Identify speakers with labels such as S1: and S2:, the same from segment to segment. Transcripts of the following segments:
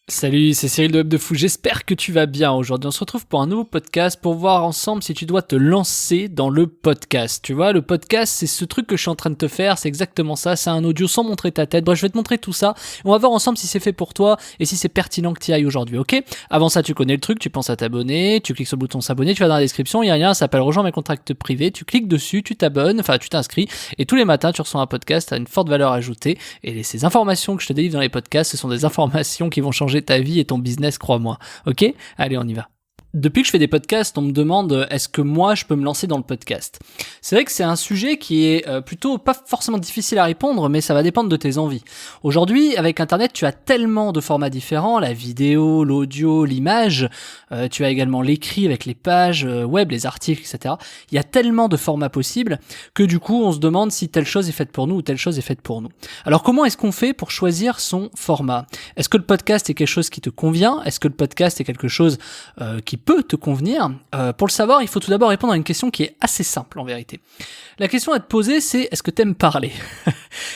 S1: Salut, c'est Cyril de Web de Fou, j'espère que tu vas bien. Aujourd'hui on se retrouve pour un nouveau podcast pour voir ensemble si tu dois te lancer dans le podcast. Tu vois, le podcast c'est ce truc que je suis en train de te faire, c'est exactement ça, c'est un audio sans montrer ta tête. Bref, je vais te montrer tout ça, on va voir ensemble si c'est fait pour toi et si c'est pertinent que tu y ailles aujourd'hui, ok? Avant ça, tu connais le truc, tu penses à t'abonner, tu cliques sur le bouton s'abonner, tu vas dans la description, il y a un lien, ça s'appelle Rejoins mes contacts privés, tu cliques dessus, tu t'abonnes, enfin tu t'inscris et tous les matins tu reçois un podcast à une forte valeur ajoutée et ces informations que je te délivre dans les podcasts, ce sont des informations qui vont changer ta vie et ton business, crois-moi. Ok? Allez, on y va. Depuis que je fais des podcasts, on me demande est-ce que moi je peux me lancer dans le podcast. C'est vrai que c'est un sujet qui est plutôt pas forcément difficile à répondre, mais ça va dépendre de tes envies. Aujourd'hui, avec Internet, tu as tellement de formats différents, la vidéo, l'audio, l'image, tu as également l'écrit avec les pages web, les articles, etc. Il y a tellement de formats possibles que du coup, on se demande si telle chose est faite pour nous ou telle chose est faite pour nous. Alors comment est-ce qu'on fait pour choisir son format? Est-ce que le podcast est quelque chose qui te convient? Est-ce que le podcast est quelque chose qui peut te convenir? Pour le savoir, il faut tout d'abord répondre à une question qui est assez simple en vérité. La question à te poser, c'est est-ce que t'aimes parler?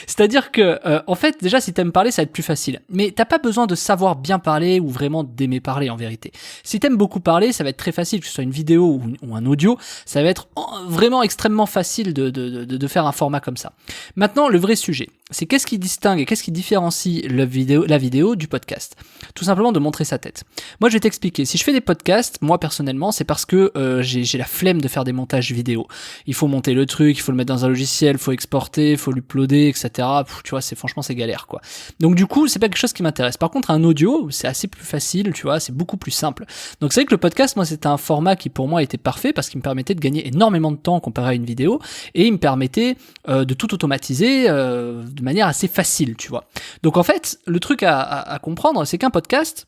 S1: C'est-à-dire que, en fait, déjà, si t'aimes parler, ça va être plus facile. Mais t'as pas besoin de savoir bien parler ou vraiment d'aimer parler en vérité. Si t'aimes beaucoup parler, ça va être très facile, que ce soit une vidéo ou un audio, ça va être vraiment extrêmement facile de faire un format comme ça. Maintenant, le vrai sujet, c'est qu'est-ce qui distingue et qu'est-ce qui différencie la vidéo du podcast? Tout simplement de montrer sa tête. Moi, je vais t'expliquer. Si je fais des podcasts, moi personnellement, c'est parce que j'ai la flemme de faire des montages vidéo. Il faut monter le truc, il faut le mettre dans un logiciel, il faut exporter, il faut l'uploader, etc. Tu vois, franchement, c'est galère, quoi. Donc du coup, c'est pas quelque chose qui m'intéresse. Par contre, un audio, c'est assez plus facile, tu vois, c'est beaucoup plus simple. Donc c'est vrai que le podcast, moi, c'était un format qui pour moi était parfait parce qu'il me permettait de gagner énormément de temps comparé à une vidéo et il me permettait de tout automatiser de manière assez facile, tu vois. Donc en fait, le truc à comprendre, c'est qu'un podcast,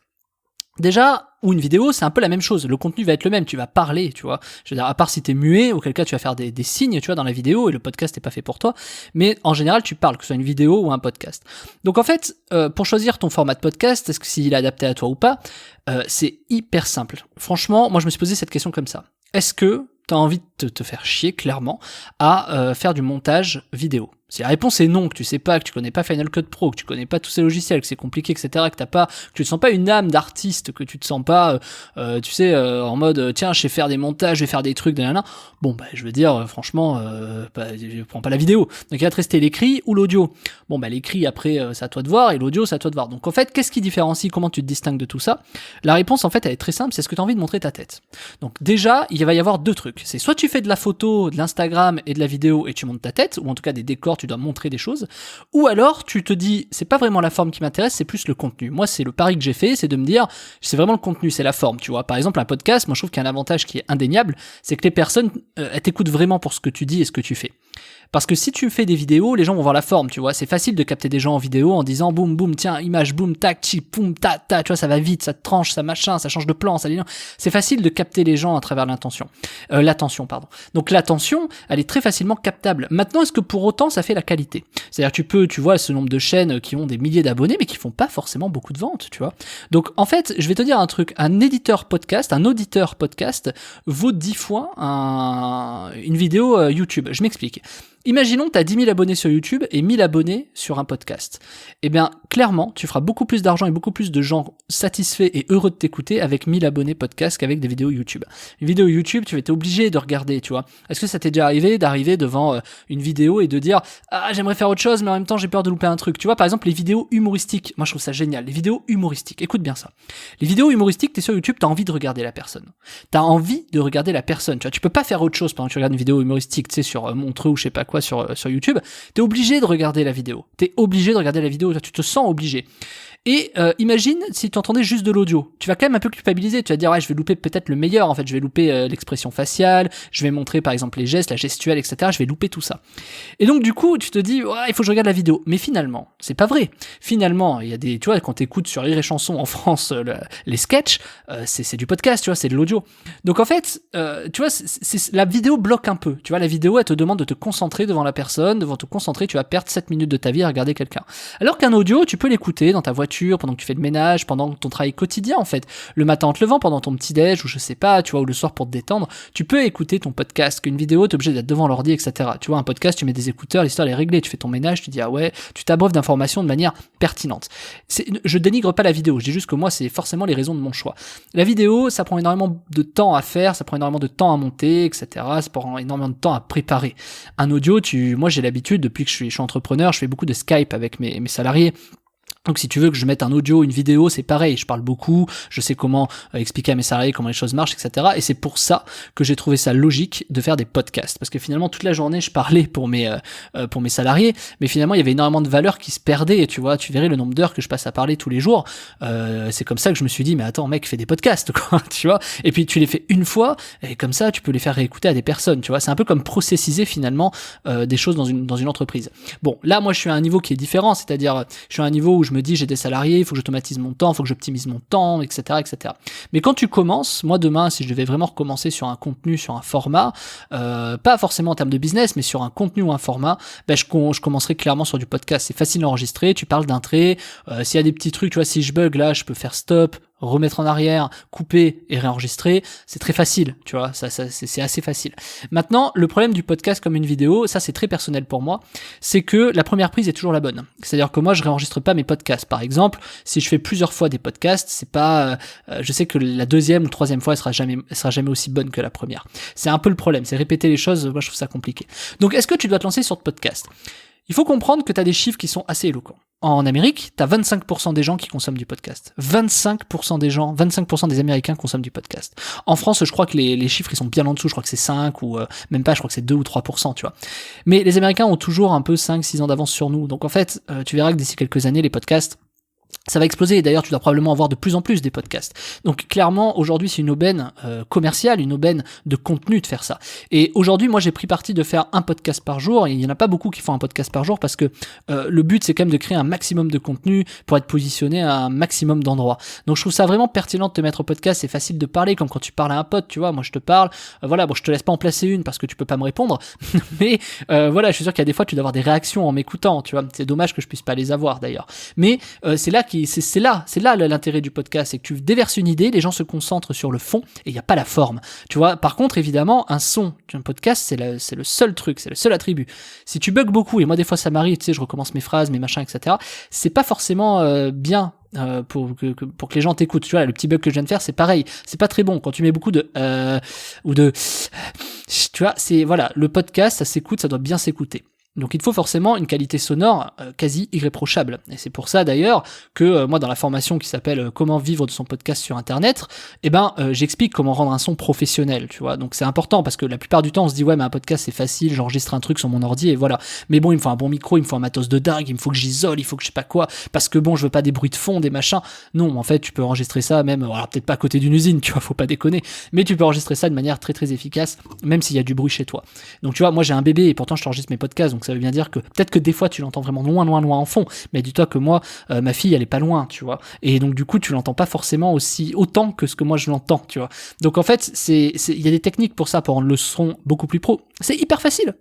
S1: déjà, ou une vidéo, c'est un peu la même chose. Le contenu va être le même. Tu vas parler, tu vois. Je veux dire, à part si t'es muet, auquel cas tu vas faire des signes, tu vois, dans la vidéo, et le podcast n'est pas fait pour toi. Mais en général, tu parles, que ce soit une vidéo ou un podcast. Donc en fait, pour choisir ton format de podcast, est-ce que s'il est adapté à toi ou pas, c'est hyper simple. Franchement, moi je me suis posé cette question comme ça. Est-ce que t'as envie de te faire chier, clairement, à faire du montage vidéo? Si la réponse est non, que tu sais pas, que tu connais pas Final Cut Pro, que tu connais pas tous ces logiciels, que c'est compliqué, etc., que tu te sens pas une âme d'artiste, que tu te sens pas, tu sais, en mode, tiens, je sais faire des montages, je vais faire des trucs, nanana. Bon, bah, je veux dire, franchement, je prends pas la vidéo. Donc, il va te rester l'écrit ou l'audio. Bon, bah, l'écrit, après, c'est à toi de voir, et l'audio, c'est à toi de voir. Donc, en fait, qu'est-ce qui différencie, comment tu te distingues de tout ça? La réponse, en fait, elle est très simple, c'est ce que tu as envie de montrer ta tête. Donc, déjà, il va y avoir deux trucs. C'est soit tu fais de la photo, de l'Instagram et de la vidéo et tu montes ta tête, ou en tout cas des décors, tu dois montrer des choses, ou alors tu te dis c'est pas vraiment la forme qui m'intéresse, c'est plus le contenu. Moi, c'est le pari que j'ai fait, c'est de me dire c'est vraiment le contenu, c'est la forme, tu vois. Par exemple, un podcast, moi je trouve qu'il y a un avantage qui est indéniable, c'est que les personnes elles t'écoutent vraiment pour ce que tu dis et ce que tu fais. Parce que si tu fais des vidéos, les gens vont voir la forme, tu vois. C'est facile de capter des gens en vidéo en disant boum boum, tiens, image, boum, tac, chip, boum, ta, ta, tu vois, ça va vite, ça tranche, ça machin, ça change de plan, ça. C'est facile de capter les gens à travers l'attention, pardon. Donc l'attention, elle est très facilement captable. Maintenant, est-ce que pour autant ça fait la qualité? C'est-à-dire tu vois ce nombre de chaînes qui ont des milliers d'abonnés mais qui font pas forcément beaucoup de ventes, tu vois. Donc en fait, je vais te dire un truc, un auditeur podcast vaut 10 fois une vidéo YouTube. Je m'explique. Imaginons que tu as 10 000 abonnés sur YouTube et 1000 abonnés sur un podcast. Eh bien, clairement, tu feras beaucoup plus d'argent et beaucoup plus de gens satisfaits et heureux de t'écouter avec 1000 abonnés podcast qu'avec des vidéos YouTube. Une vidéo YouTube, tu vas être obligé de regarder, tu vois. Est-ce que ça t'est déjà arrivé d'arriver devant une vidéo et de dire « Ah, j'aimerais faire autre chose, mais en même temps, j'ai peur de louper un truc ». Tu vois, par exemple, les vidéos humoristiques. Moi, je trouve ça génial. Les vidéos humoristiques. Écoute bien ça. Les vidéos humoristiques, t'es sur YouTube, t'as envie de regarder la personne. T'as envie de regarder la personne. Tu vois, tu peux pas faire autre chose pendant que tu regardes une vidéo humoristique, tu sais, sur Montreux ou je sais pas quoi, sur YouTube. T'es obligé de regarder la vidéo. Tu te sens obligé. Et imagine si tu entendais juste de l'audio. Tu vas quand même un peu culpabiliser. Tu vas dire, ouais, je vais louper peut-être le meilleur. En fait, je vais louper l'expression faciale. Je vais montrer, par exemple, les gestes, la gestuelle, etc. Je vais louper tout ça. Et donc, du coup, tu te dis, ouais, il faut que je regarde la vidéo. Mais finalement, c'est pas vrai. Finalement, il y a tu vois, quand t'écoutes sur Rire et Chanson en France, les sketchs, c'est du podcast, tu vois, c'est de l'audio. Donc, en fait, tu vois, la vidéo bloque un peu. Tu vois, la vidéo, elle te demande de te concentrer devant la personne. Devant te concentrer, tu vas perdre 7 minutes de ta vie à regarder quelqu'un. Alors qu'un audio, tu peux l'écouter dans ta voiture, voiture, pendant que tu fais le ménage, pendant ton travail quotidien en fait. Le matin en te levant, pendant ton petit déj, ou je sais pas, tu vois, ou le soir pour te détendre, tu peux écouter ton podcast. Qu'une vidéo, t'es obligé d'être devant l'ordi, etc. Tu vois, un podcast, tu mets des écouteurs, l'histoire est réglée, tu fais ton ménage, tu dis ah ouais, tu t'abreuves d'informations de manière pertinente. Je dénigre pas la vidéo, je dis juste que moi c'est forcément les raisons de mon choix. La vidéo, ça prend énormément de temps à faire, ça prend énormément de temps à monter, etc. Ça prend énormément de temps à préparer. Un audio, moi j'ai l'habitude, depuis que je suis entrepreneur, je fais beaucoup de Skype avec mes salariés. Donc si tu veux que je mette un audio, une vidéo, c'est pareil, je parle beaucoup, je sais comment expliquer à mes salariés comment les choses marchent, etc. Et c'est pour ça que j'ai trouvé ça logique de faire des podcasts. Parce que finalement, toute la journée, je parlais pour mes salariés, mais finalement, il y avait énormément de valeur qui se perdait, et tu vois, tu verrais le nombre d'heures que je passe à parler tous les jours. C'est comme ça que je me suis dit, mais attends, mec, fais des podcasts, quoi, tu vois. Et puis tu les fais une fois, et comme ça, tu peux les faire réécouter à des personnes, tu vois. C'est un peu comme processiser finalement des choses dans une entreprise. Bon, là, moi, je suis à un niveau qui est différent, c'est-à-dire, je suis à un niveau où je me dis j'ai des salariés, il faut que j'automatise mon temps, il faut que j'optimise mon temps, etc., etc. Mais quand tu commences, moi demain, si je devais vraiment recommencer sur un contenu, sur un format, pas forcément en termes de business, mais sur un contenu ou un format, je commencerai clairement sur du podcast. C'est facile à enregistrer, tu parles d'un trait, s'il y a des petits trucs, tu vois, si je bug là, je peux faire stop, remettre en arrière, couper et réenregistrer, c'est très facile, tu vois, c'est assez facile. Maintenant, le problème du podcast comme une vidéo, ça c'est très personnel pour moi, c'est que la première prise est toujours la bonne. C'est-à-dire que moi je réenregistre pas mes podcasts. Par exemple, si je fais plusieurs fois des podcasts, c'est pas, je sais que la deuxième ou troisième fois elle sera jamais aussi bonne que la première. C'est un peu le problème, c'est répéter les choses, moi je trouve ça compliqué. Donc est-ce que tu dois te lancer sur le podcast ? Il faut comprendre que tu as des chiffres qui sont assez éloquents. En Amérique, tu as 25% des gens qui consomment du podcast. 25% des gens, 25% des Américains consomment du podcast. En France, je crois que les chiffres ils sont bien en dessous, je crois que c'est 5 ou même pas, je crois que c'est 2 ou 3%, tu vois. Mais les Américains ont toujours un peu 5-6 ans d'avance sur nous. Donc en fait, tu verras que d'ici quelques années, les podcasts ça va exploser, et d'ailleurs tu dois probablement avoir de plus en plus des podcasts. Donc clairement aujourd'hui c'est une aubaine commerciale, une aubaine de contenu de faire ça. Et aujourd'hui moi j'ai pris parti de faire un podcast par jour, et il y en a pas beaucoup qui font un podcast par jour parce que le but c'est quand même de créer un maximum de contenu pour être positionné à un maximum d'endroits. Donc je trouve ça vraiment pertinent de te mettre au podcast, c'est facile de parler comme quand tu parles à un pote, tu vois, moi je te parle, voilà, bon je te laisse pas en placer une parce que tu peux pas me répondre, mais voilà, je suis sûr qu'il y a des fois tu dois avoir des réactions en m'écoutant, tu vois, c'est dommage que je puisse pas les avoir d'ailleurs. Mais c'est là l'intérêt du podcast, c'est que tu déverses une idée, les gens se concentrent sur le fond et il n'y a pas la forme. Tu vois, par contre, évidemment, un son d'un podcast, c'est le seul truc, c'est le seul attribut. Si tu bugs beaucoup, et moi des fois ça m'arrive, tu sais, je recommence mes phrases, mes machins, etc., c'est pas forcément bien. Pour que les gens t'écoutent, tu vois, le petit bug que je viens de faire, c'est pareil, c'est pas très bon quand tu mets beaucoup de ou de, tu vois, c'est voilà, le podcast, ça s'écoute, ça doit bien s'écouter. Donc il faut forcément une qualité sonore quasi irréprochable. Et c'est pour ça d'ailleurs que moi dans la formation qui s'appelle Comment vivre de son podcast sur internet, j'explique comment rendre un son professionnel, tu vois. Donc c'est important parce que la plupart du temps on se dit ouais mais un podcast c'est facile, j'enregistre un truc sur mon ordi et voilà. Mais bon, il me faut un bon micro, il me faut un matos de dingue, il me faut que j'isole, il faut que je sais pas quoi, parce que bon je veux pas des bruits de fond, des machins. Non, en fait tu peux enregistrer ça même, alors peut-être pas à côté d'une usine, tu vois, faut pas déconner, mais tu peux enregistrer ça de manière très très efficace, même s'il y a du bruit chez toi. Donc tu vois, moi j'ai un bébé et pourtant je t'enregistre mes podcasts, donc ça veut bien dire que peut-être que des fois tu l'entends vraiment loin en fond, mais dis-toi que moi ma fille elle est pas loin, tu vois, et donc du coup tu l'entends pas forcément autant que ce que moi je l'entends, tu vois. Donc en fait il y a des techniques pour ça, pour rendre le son beaucoup plus pro. C'est hyper facile,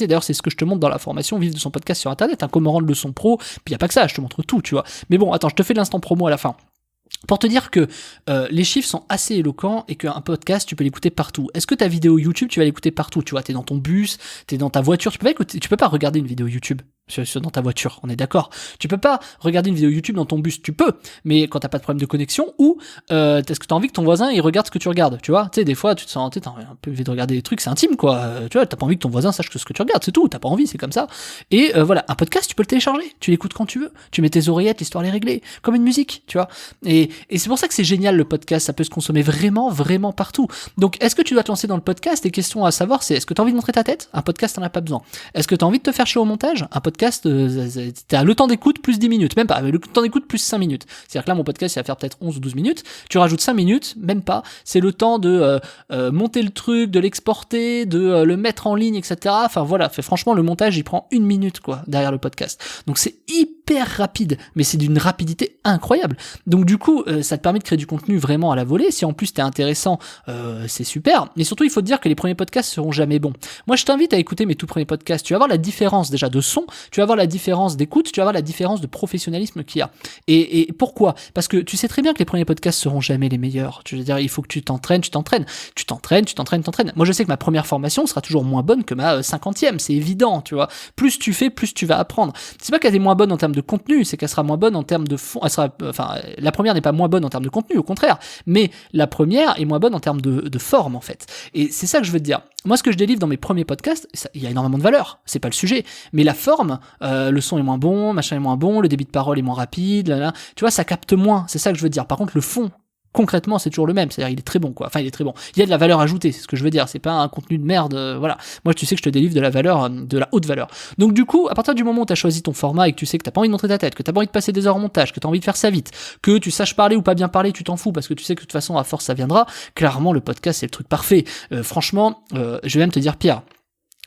S1: d'ailleurs c'est ce que je te montre dans la formation Vivre de son podcast sur internet, hein, comment rendre le son pro, puis y a pas que ça, je te montre tout, tu vois. Mais bon, attends, je te fais l'instant promo à la fin. Pour te dire que les chiffres sont assez éloquents et qu'un podcast, tu peux l'écouter partout. Est-ce que ta vidéo YouTube, tu vas l'écouter partout? Tu vois, t'es dans ton bus, t'es dans ta voiture, tu peux pas regarder une vidéo YouTube dans ta voiture, on est d'accord. Tu peux pas regarder une vidéo YouTube dans ton bus, tu peux, mais quand t'as pas de problème de connexion, ou est-ce que t'as envie que ton voisin il regarde ce que tu regardes, tu vois. Tu sais, des fois tu te sens, t'as un peu envie de regarder des trucs, c'est intime quoi, tu vois, t'as pas envie que ton voisin sache ce que tu regardes, c'est tout, t'as pas envie, c'est comme ça. Et voilà, un podcast tu peux le télécharger, tu l'écoutes quand tu veux, tu mets tes oreillettes, l'histoire est réglée, comme une musique, tu vois. Et c'est pour ça que c'est génial le podcast, ça peut se consommer vraiment partout. Donc est-ce que tu dois te lancer dans le podcast? Les questions à savoir c'est, est-ce que t'as envie de montrer ta tête? Un podcast t'en as pas besoin. Est-ce que t'as envie de te faire chier au montage? Un podcast, t'as le temps d'écoute plus 10 minutes, même pas, le temps d'écoute plus 5 minutes. C'est-à-dire que là, mon podcast, il va faire peut-être 11 ou 12 minutes. Tu rajoutes 5 minutes, même pas. C'est le temps de monter le truc, de l'exporter, de le mettre en ligne, etc. Enfin voilà, franchement, le montage, il prend 1 minute, quoi, derrière le podcast. Donc c'est hyper rapide, mais c'est d'une rapidité incroyable. Donc du coup, ça te permet de créer du contenu vraiment à la volée. Si en plus t'es intéressant, c'est super. Mais surtout, il faut te dire que les premiers podcasts seront jamais bons. Moi, je t'invite à écouter mes tout premiers podcasts. Tu vas voir la différence déjà de son, tu vas voir la différence d'écoute, tu vas voir la différence de professionnalisme qu'il y a. Et pourquoi ? Parce que tu sais très bien que les premiers podcasts seront jamais les meilleurs. Je veux dire, il faut que tu t'entraînes. Moi, je sais que ma première formation sera toujours moins bonne que ma 50e. C'est évident, tu vois. Plus tu fais, plus tu vas apprendre. C'est pas qu'elle est moins bonne en termes de contenu, c'est qu'elle sera moins bonne en termes de fond. La première n'est pas moins bonne en termes de contenu, au contraire. Mais la première est moins bonne en termes de forme, en fait. Et c'est ça que je veux te dire. Moi, ce que je délivre dans mes premiers podcasts, il y a énormément de valeur. C'est pas le sujet. Mais la forme, le son est moins bon, machin est moins bon, le débit de parole est moins rapide, tu vois, ça capte moins. C'est ça que je veux dire. Par contre, le fond, concrètement, c'est toujours le même. C'est-à-dire, il est très bon, quoi. Enfin, il est très bon. Il y a de la valeur ajoutée, c'est ce que je veux dire. C'est pas un contenu de merde, voilà. Moi, tu sais que je te délivre de la valeur, de la haute valeur. Donc, du coup, à partir du moment où t'as choisi ton format et que tu sais que t'as pas envie de montrer ta tête, que t'as pas envie de passer des heures au montage, que t'as envie de faire ça vite, que tu saches parler ou pas bien parler, tu t'en fous parce que tu sais que de toute façon, à force, ça viendra. Clairement, le podcast, c'est le truc parfait. Franchement, je vais même te dire pire.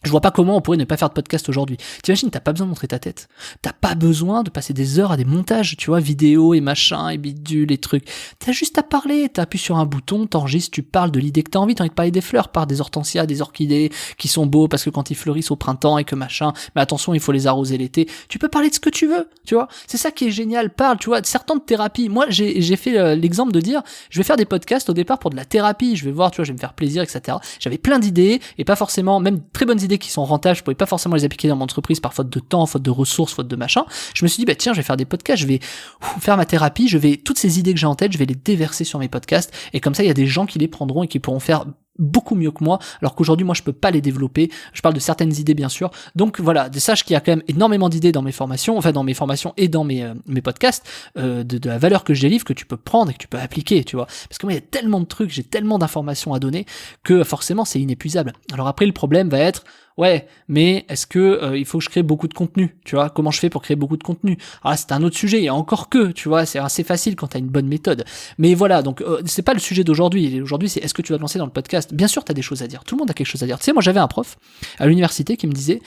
S1: Je vois pas comment on pourrait ne pas faire de podcast aujourd'hui. T'imagines, t'as pas besoin de montrer ta tête. T'as pas besoin de passer des heures à des montages, tu vois, vidéo et machin, et bidule, et trucs. T'as juste à parler, t'appuies sur un bouton, t'enregistres, tu parles de l'idée que t'as envie de parler des fleurs, par des hortensias, des orchidées, qui sont beaux parce que quand ils fleurissent au printemps et que machin, mais attention, il faut les arroser l'été. Tu peux parler de ce que tu veux, tu vois. C'est ça qui est génial, parle, tu vois, certains de thérapie. Moi, j'ai fait l'exemple de dire, je vais faire des podcasts au départ pour de la thérapie, je vais voir, tu vois, je vais me faire plaisir, etc. J'avais plein d'idées, et pas forcément, même très bonnes idées qui sont rentables, je pouvais pas forcément les appliquer dans mon entreprise par faute de temps, faute de ressources, faute de machin. Je me suis dit, bah tiens, je vais faire des podcasts, je vais faire ma thérapie, toutes ces idées que j'ai en tête, je vais les déverser sur mes podcasts, et comme ça, il y a des gens qui les prendront et qui pourront faire beaucoup mieux que moi, alors qu'aujourd'hui moi je peux pas les développer. Je parle de certaines idées bien sûr. Donc voilà, sache qu'il y a quand même énormément d'idées dans mes formations, et dans mes podcasts, de la valeur que je délivre, que tu peux prendre et que tu peux appliquer, tu vois. Parce que moi il y a tellement de trucs, j'ai tellement d'informations à donner que forcément c'est inépuisable. Alors après le problème va être ouais, mais est-ce que il faut que je crée beaucoup de contenu, tu vois? Comment je fais pour créer beaucoup de contenu? Alors là, c'est un autre sujet, et encore que, tu vois, c'est assez facile quand t'as une bonne méthode. Mais voilà, donc c'est pas le sujet d'aujourd'hui. Aujourd'hui, c'est est-ce que tu vas te lancer dans le podcast? Bien sûr, t'as des choses à dire. Tout le monde a quelque chose à dire. Tu sais, moi, j'avais un prof à l'université qui me disait,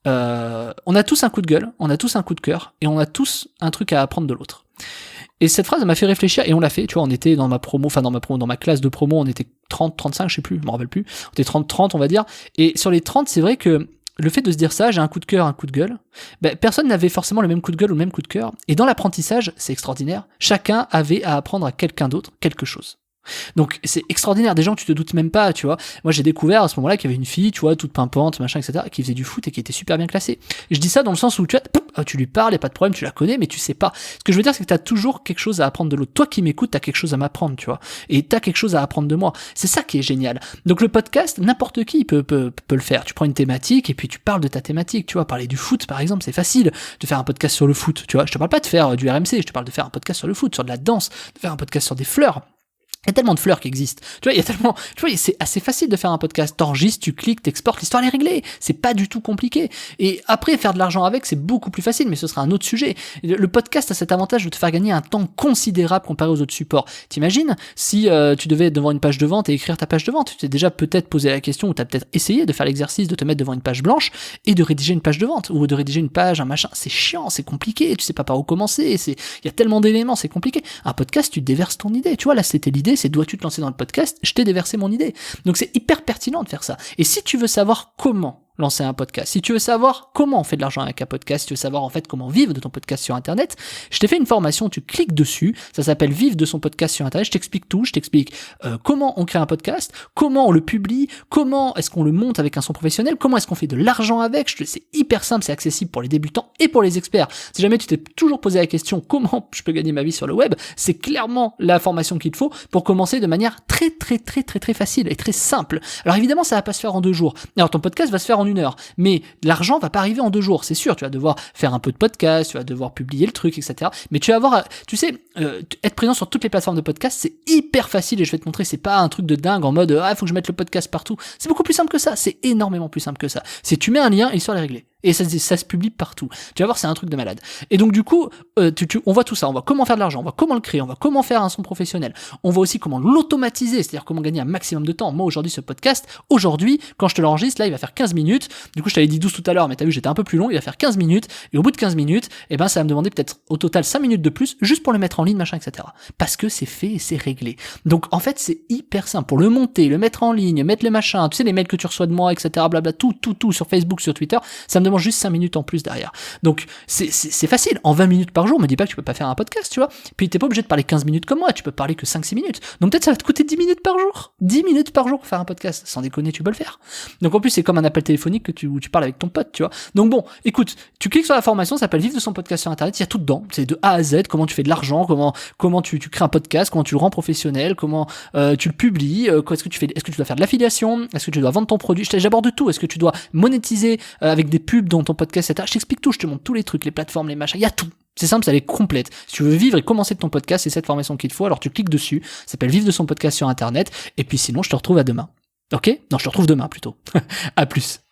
S1: on a tous un coup de gueule, on a tous un coup de cœur, et on a tous un truc à apprendre de l'autre. Et cette phrase m'a fait réfléchir, et on l'a fait, tu vois, on était dans ma classe de promo, on était 30, 35, je sais plus, je me rappelle plus, on était 30, on va dire, et sur les 30, c'est vrai que le fait de se dire ça, j'ai un coup de cœur, un coup de gueule, personne n'avait forcément le même coup de gueule ou le même coup de cœur, et dans l'apprentissage, c'est extraordinaire, chacun avait à apprendre à quelqu'un d'autre quelque chose. Donc c'est extraordinaire, des gens que tu te doutes même pas, tu vois. Moi j'ai découvert à ce moment-là qu'il y avait une fille, tu vois, toute pimpante, machin, etc., qui faisait du foot et qui était super bien classée. Et je dis ça dans le sens où tu lui parles, y a pas de problème, tu la connais, mais tu sais pas. Ce que je veux dire, c'est que t'as toujours quelque chose à apprendre de l'autre. Toi qui m'écoutes, t'as quelque chose à m'apprendre, tu vois. Et t'as quelque chose à apprendre de moi. C'est ça qui est génial. Donc le podcast, n'importe qui peut le faire. Tu prends une thématique et puis tu parles de ta thématique, tu vois. Parler du foot, par exemple, c'est facile de faire un podcast sur le foot, tu vois. Je te parle pas de faire du RMC, je te parle de faire un podcast sur le foot, sur de la danse, de faire un podcast sur des fleurs. Il y a tellement de fleurs qui existent. Tu vois, c'est assez facile de faire un podcast. T'enregistres, tu cliques, t'exportes, l'histoire elle est réglée. C'est pas du tout compliqué. Et après, faire de l'argent avec, c'est beaucoup plus facile, mais ce sera un autre sujet. Le podcast a cet avantage de te faire gagner un temps considérable comparé aux autres supports. T'imagines si tu devais être devant une page de vente et écrire ta page de vente. Tu t'es déjà peut-être posé la question, ou t'as peut-être essayé de faire l'exercice de te mettre devant une page blanche et de rédiger une page de vente, ou de rédiger une page, un machin. C'est chiant, c'est compliqué, tu sais pas par où commencer, il y a tellement d'éléments, c'est compliqué. Un podcast, tu déverses ton idée. Tu vois, là, c'était l'idée, c'est dois-tu te lancer dans le podcast, je t'ai déversé mon idée. Donc c'est hyper pertinent de faire ça. Et si tu veux savoir comment lancer un podcast, si tu veux savoir comment on fait de l'argent avec un podcast, si tu veux savoir en fait comment vivre de ton podcast sur internet, je t'ai fait une formation, tu cliques dessus, ça s'appelle Vivre de son podcast sur internet, je t'explique tout, je t'explique comment on crée un podcast, comment on le publie, comment est-ce qu'on le monte avec un son professionnel, comment est-ce qu'on fait de l'argent avec, c'est hyper simple, c'est accessible pour les débutants et pour les experts. Si jamais tu t'es toujours posé la question comment je peux gagner ma vie sur le web, c'est clairement la formation qu'il te faut pour commencer de manière très facile et très simple. Alors évidemment ça va pas se faire en 2 jours, alors ton podcast va se faire en 1 heure, mais l'argent va pas arriver en 2 jours, c'est sûr, tu vas devoir faire un peu de podcast, tu vas devoir publier le truc, etc. Mais tu vas avoir, tu sais, être présent sur toutes les plateformes de podcast, c'est hyper facile, et je vais te montrer, c'est pas un truc de dingue en mode faut que je mette le podcast partout. C'est beaucoup plus simple que ça, c'est énormément plus simple que ça. C'est tu mets un lien et l'histoire est réglée. Et ça se publie partout. Tu vas voir, c'est un truc de malade. Et donc du coup, on voit tout ça. On voit comment faire de l'argent, on voit comment le créer, on voit comment faire un son professionnel. On voit aussi comment l'automatiser, c'est-à-dire comment gagner un maximum de temps. Moi aujourd'hui, ce podcast, quand je te l'enregistre, là, il va faire 15 minutes. Du coup, je t'avais dit 12 tout à l'heure, mais t'as vu, j'étais un peu plus long. Il va faire 15 minutes. Et au bout de 15 minutes, ça va me demander peut-être au total 5 minutes de plus, juste pour le mettre en ligne, machin, etc. Parce que c'est fait et c'est réglé. Donc en fait, c'est hyper simple. Pour le monter, le mettre en ligne, mettre les machins, tu sais, les mails que tu reçois de moi, etc. Blabla, tout sur Facebook, sur Twitter, ça me demande juste 5 minutes en plus derrière. Donc c'est facile. En 20 minutes par jour, me dis pas que tu peux pas faire un podcast, tu vois. Puis t'es pas obligé de parler 15 minutes comme moi, tu peux parler que 5-6 minutes. Donc peut-être ça va te coûter 10 minutes par jour. 10 minutes par jour pour faire un podcast. Sans déconner, tu peux le faire. Donc en plus, c'est comme un appel téléphonique où tu parles avec ton pote, tu vois. Donc bon, écoute, tu cliques sur la formation, ça s'appelle Vivre de son podcast sur Internet, il y a tout dedans. C'est de A à Z, comment tu fais de l'argent, comment tu crées un podcast, comment tu le rends professionnel, comment tu le publies, est-ce que tu dois faire de l'affiliation, est-ce que tu dois vendre ton produit, j'aborde tout, est-ce que tu dois monétiser avec des pubs dans ton podcast, etc. Je t'explique tout, je te montre tous les trucs, les plateformes, les machins, il y a tout. C'est simple, ça est complète. Si tu veux vivre et commencer ton podcast, c'est cette formation qu'il te faut, alors tu cliques dessus, ça s'appelle Vivre de son podcast sur Internet, et puis sinon je te retrouve à demain. Ok ? Non, je te retrouve demain plutôt. À plus.